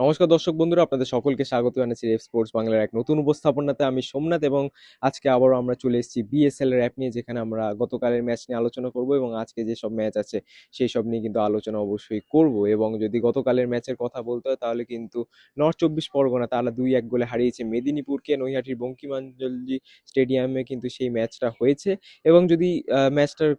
নমস্কার দর্শক বন্ধুরা, আপনাদের সকলকে স্বাগত জানাচ্ছি রেফ স্পোর্টস বাংলার এক নতুন উপস্থাপনাতে। আমি সোমনাথ এবং আজকে আবারও আমরা চলে এসেছি বিএসএল এর অ্যাপ নিয়ে, যেখানে আমরা গতকালের ম্যাচ নিয়ে আলোচনা করব এবং আজকে যেসব ম্যাচ আছে সেই সব নিয়ে কিন্তু আলোচনা অবশ্যই করব। এবং যদি গতকালের ম্যাচের কথা বলতে হয় তাহলে কিন্তু নর্থ চব্বিশ পরগনা তারা 2-1 গোলে হারিয়েছে মেদিনীপুরকে নৈহাটির বঙ্কিমঞ্জলজি স্টেডিয়ামে কিন্তু সেই ম্যাচটা হয়েছে। এবং যদি ম্যাচটার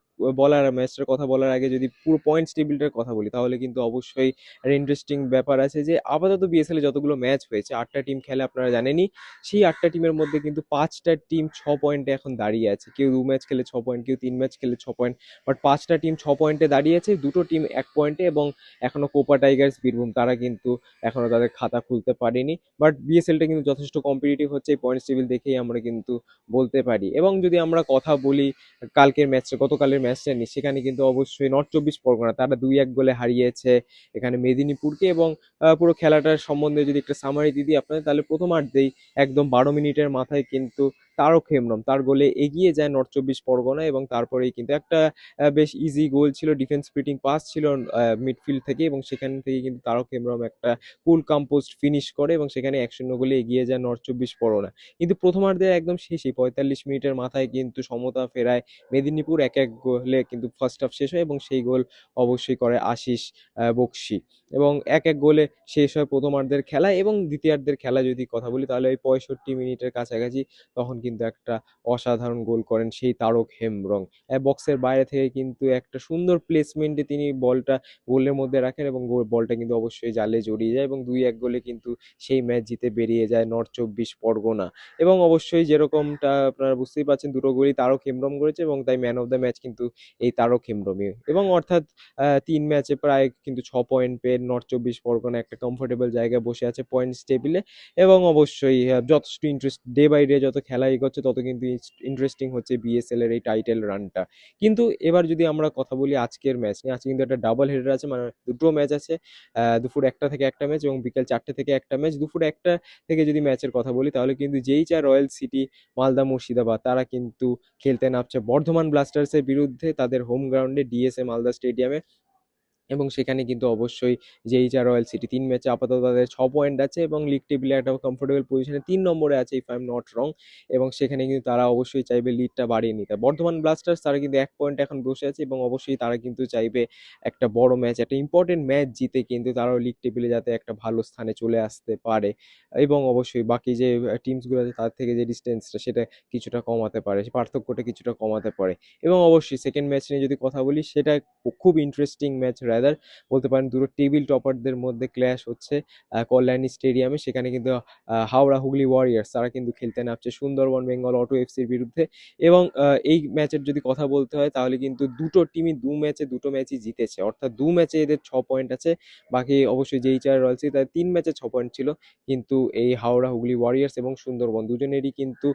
কথা বলার আগে যদি পুরো পয়েন্টস টেবিলটার কথা বলি তাহলে কিন্তু অবশ্যই একটা ইন্টারেস্টিং ব্যাপার আছে যে আপাতত বিএসএল এ যতগুলো ম্যাচ হয়েছে 8টা টিম খেলে, আপনারা জানেনই। সেই 8টা টিমের মধ্যে কিন্তু 5টা টিম 6 পয়েন্টে এখন দাঁড়িয়ে আছে। কেউ 2 ম্যাচ খেলে 6 পয়েন্ট, কেউ 3 ম্যাচ খেলে 6 পয়েন্ট, বাট 5টা টিম 6 পয়েন্টে দাঁড়িয়ে আছে। দুটো টিম 1 পয়েন্টে এবং এখনো কোপা টাইগার্স বীরভূম তারা কিন্তু এখনো তাদের খাতা খুলতে পারেনি। বাট বিএসএলটা কিন্তু যথেষ্ট কম্পিটিটিভ হচ্ছে, এই পয়েন্টস টেবিল দেখেই আমরা কিন্তু বলতে পারি। এবং যদি আমরা কথা বলি গতকালের ম্যাচটা নিয়ে, সেখানে কিন্তু অবশ্যই নর্থ চব্বিশ পরগনা তারা 2-1 গোলে হারিয়েছে এখানে মেদিনীপুরকে। এবং পুরো খেলাটার সম্বন্ধে যদি একটা সামারি দিই আপনাদের, তাহলে প্রথমার্ধেই একদম 12 মিনিটের মাথায় কিন্তু তারক হেমব্রম তার গোলে এগিয়ে যায় নর্থ চব্বিশ পরগনা। এবং তারপরেই কিন্তু একটা বেশ ইজি গোল ছিল, ডিফেন্স স্প্লিটিং পাস ছিল মিডফিল্ড থেকে, এবং সেখান থেকে কিন্তু তারক হেমব্রম একটা কুল কম্পোস্ট ফিনিশ করে এবং সেখানে 1-0 গোলে এগিয়ে যায় নর্থ চব্বিশ পরগনা। কিন্তু প্রথমার্ধের একদম শেষেই 45 মিনিটের মাথায় কিন্তু সমতা ফেরায় মেদিনীপুর, 1-1 গোলে কিন্তু ফার্স্ট হাফ শেষ হয় এবং সেই গোল অবশ্যই করে আশিস বক্সি। এবং 1-1 গোলে শেষ হয় প্রথমার্ধের খেলা। এবং দ্বিতীয়ার্ধের খেলা যদি কথা বলি তাহলে ওই 65 মিনিটের কাছাকাছি তখন কিন্তু একটা অসাধারণ গোল করেন সেই তারক হেমব্রম। বক্সের বাইরে থেকে কিন্তু একটা সুন্দর প্লেসমেন্টে তিনি বলটা গোলের মধ্যে রাখেন এবং বলটা কিন্তু অবশ্যই জালে জড়িয়ে যায় এবং 2-1 গোলে কিন্তু সেই ম্যাচ জিতে বেরিয়ে যায় নর্থ চব্বিশ পরগনা। এবং অবশ্যই যেরকমটা আপনারা বুঝতেই পারছেন, দুটো গোলই তারক হেমব্রম করেছে এবং তাই ম্যান অফ দ্য ম্যাচ কিন্তু এই তারক হেমব্রমই। এবং অর্থাৎ 3 ম্যাচে প্রায় কিন্তু 6 পয়েন্ট পেয়ে নর্থ চব্বিশ পরগনা একটা কমফোর্টেবল জায়গায় বসে আছে পয়েন্টস টেবিলে। এবং অবশ্যই যথেষ্ট ডে বাই ডে যত খেলা এগোচ্ছে তত কিন্তু ইন্টারেস্টিং হচ্ছে বিএসএল এর এই টাইটেল রানটা। কিন্তু এবার যদি আমরা কথা বলি আজকের ম্যাচ নিয়ে, আজকে কিন্তু একটা ডাবল হেডার আছে, মানে দুটো ম্যাচ আছে। দুপুর 1টা থেকে একটা ম্যাচ এবং বিকেল 4টে থেকে একটা ম্যাচ। দুপুর 1টা থেকে যদি ম্যাচের কথা বলি তাহলে কিন্তু যেইচা রয়্যাল সিটি মালদা মুর্শিদাবাদ তারা কিন্তু খেলতে নামছে বর্ধমান ব্লাস্টার্সের বিরুদ্ধে তাদের হোম গ্রাউন্ডে ডিএসএ মালদা স্টেডিয়ামে। এবং সেখানে কিন্তু অবশ্যই যেইচা রয়্যাল সিটি 3 ম্যাচে আপাতত তাদের 6 পয়েন্ট আছে এবং লিগ টেবিলে একটা কমফোর্টেবল পজিশনে 3 নম্বরে আছে, if I am not wrong. এবং সেখানে কিন্তু তারা অবশ্যই চাইবে লিডটা বাড়িয়ে নিতে। বর্ধমান ব্লাস্টার্স তারা কিন্তু 1 পয়েন্ট এখন বসে আছে এবং অবশ্যই তারা কিন্তু চাইবে একটা বড় ম্যাচ, একটা ইম্পর্টেন্ট ম্যাচ জিতে কিন্তু তারাও লিগ টেবিলে যাতে একটা ভালো স্থানে চলে আসতে পারে। এবং অবশ্যই বাকি যে টিমসগুলো আছে তার থেকে যে ডিস্টেন্সটা সেটা কিছুটা কমাতে পারে, পার্থক্যটা কিছুটা কমাতে পারে। এবং অবশ্যই সেকেন্ড ম্যাচ নিয়ে যদি কথা বলি, সেটা খুব ইন্টারেস্টিং ম্যাচ রাদার বলতে পারেন। দুটো টেবিল টপারদের মধ্যে ক্ল্যাশ হচ্ছে কল্যাণী স্টেডিয়ামে। সেখানে কিন্তু হাওড়া হুগলি ওয়ারিয়ার্স তারা কিন্তু খেলতে নামছে সুন্দরবন বেঙ্গল অটো এফসির বিরুদ্ধে। এবং এই ম্যাচের যদি কথা বলতে হয় তাহলে কিন্তু দুটো টিমই দুটো ম্যাচই জিতেছে, অর্থাৎ 2 ম্যাচে এদের 6 পয়েন্ট আছে। বাকি অবশ্যই যেইচআর রয়েছে তাদের 3 ম্যাচে 6 পয়েন্ট ছিল। কিন্তু এই হাওড়া হুগলি ওয়ারিয়ার্স এবং সুন্দরবন দুজনেরই কিন্তু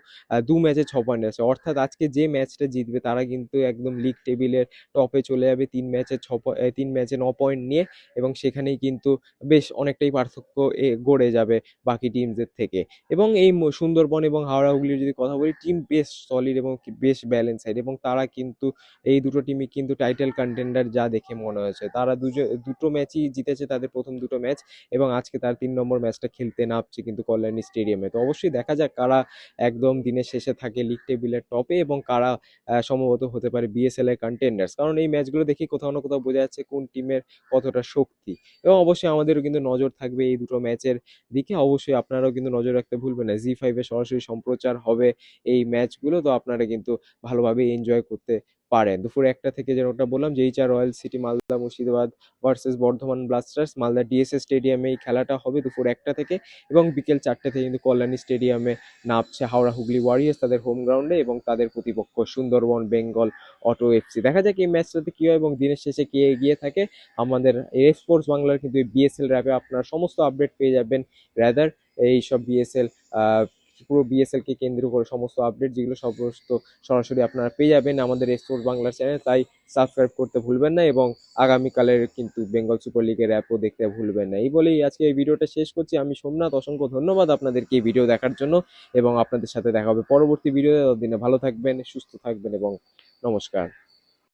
2 ম্যাচে 6 পয়েন্ট আছে, অর্থাৎ আজকে যে ম্যাচটা জিতবে তারা কিন্তু একদম লিগ টেবিলের টপে চলে যাবে 3 ম্যাচে 9 পয়েন্ট নিয়ে। এবং সেখানেই কিন্তু বেশ অনেকটাই পার্থক্য গড়ে যাবে বাকি টিমসদের থেকে। এবং এই সুন্দরবন এবং হাওড়া হুগলির যদি কথা বলি, টিম বেশ সলিড এবং বেশ ব্যালেন্সাইড এবং তারা কিন্তু এই দুটো টিমই কিন্তু টাইটেল কন্টেন্ডার যা দেখে মনে হয়েছে। তারা দুটো ম্যাচই জিতেছে তাদের প্রথম দুটো ম্যাচ এবং আজকে তার 3 নম্বর ম্যাচটা খেলতে নামছে কিন্তু কল্যাণী স্টেডিয়ামে। তো অবশ্যই দেখা যাক কারা একদম দিনের শেষে থাকে লিগ টেবিলের টপে এবং কারা সম্ভবত হতে পারে বিএসএল এর কন্টেন্ডার্স, কারণ এই ম্যাচগুলো দেখে কোথাও না কোথাও বোঝা যাচ্ছে কোন টিমের কতটা শক্তি। এবং অবশ্যই আমাদেরও কিন্তু নজর থাকবে এই দুটো ম্যাচের দিকে। অবশ্যই আপনারাও কিন্তু নজর রাখতে ভুলবেন না, জি5-এ সরাসরি সম্প্রচার হবে এই ম্যাচগুলো, তো আপনারা কিন্তু ভালোভাবে এনজয় করতে পারেন। দুপুর 1টা থেকে যেটা বললাম, যেইচা royal city Malda Murshidabad versus Bardhaman blasters Malda DSA স্টেডিয়ামে এই খেলাটা হবে দুপুর 1টা থেকে। এবং বিকেল 4টে থেকে কিন্তু কল্যাণী স্টেডিয়ামে নামছে হাওড়া হুগলি ওয়ারিয়ার্স তাদের হোম গ্রাউন্ডে এবং তাদের প্রতিপক্ষ সুন্দরবন বেঙ্গল অটো এফসি। দেখা যাক এই ম্যাচটাতে কি হয় এবং দিনের শেষে কে এগিয়ে থাকে। আমাদের এফ স্পোর্টস বাংলার কিন্তু বিএসএল র্যাপে আপনারা সমস্ত আপডেট পেয়ে যাবেন। রাদার এইসব বিএসএল পুরো বিএসএল কে কেন্দ্র করে সমস্ত আপডেট যেগুলো সমস্ত সরাসরি আপনারা পেয়ে যাবেন আমাদের এফ স্পোর্টস বাংলার চ্যানেল। তাই সাবস্ক্রাইব করতে ভুলবেন না এবং আগামীকালের কিন্তু বেঙ্গল সুপার লিগের অ্যাপও দেখতে ভুলবেন না। এই বলেই আজকে এই ভিডিওটা শেষ করছি। আমি সোমনাথ, অসংখ্য ধন্যবাদ আপনাদেরকে এই ভিডিও দেখার জন্য এবং আপনাদের সাথে দেখা হবে পরবর্তী ভিডিওতে। ততদিনে ভালো থাকবেন, সুস্থ থাকবেন এবং নমস্কার।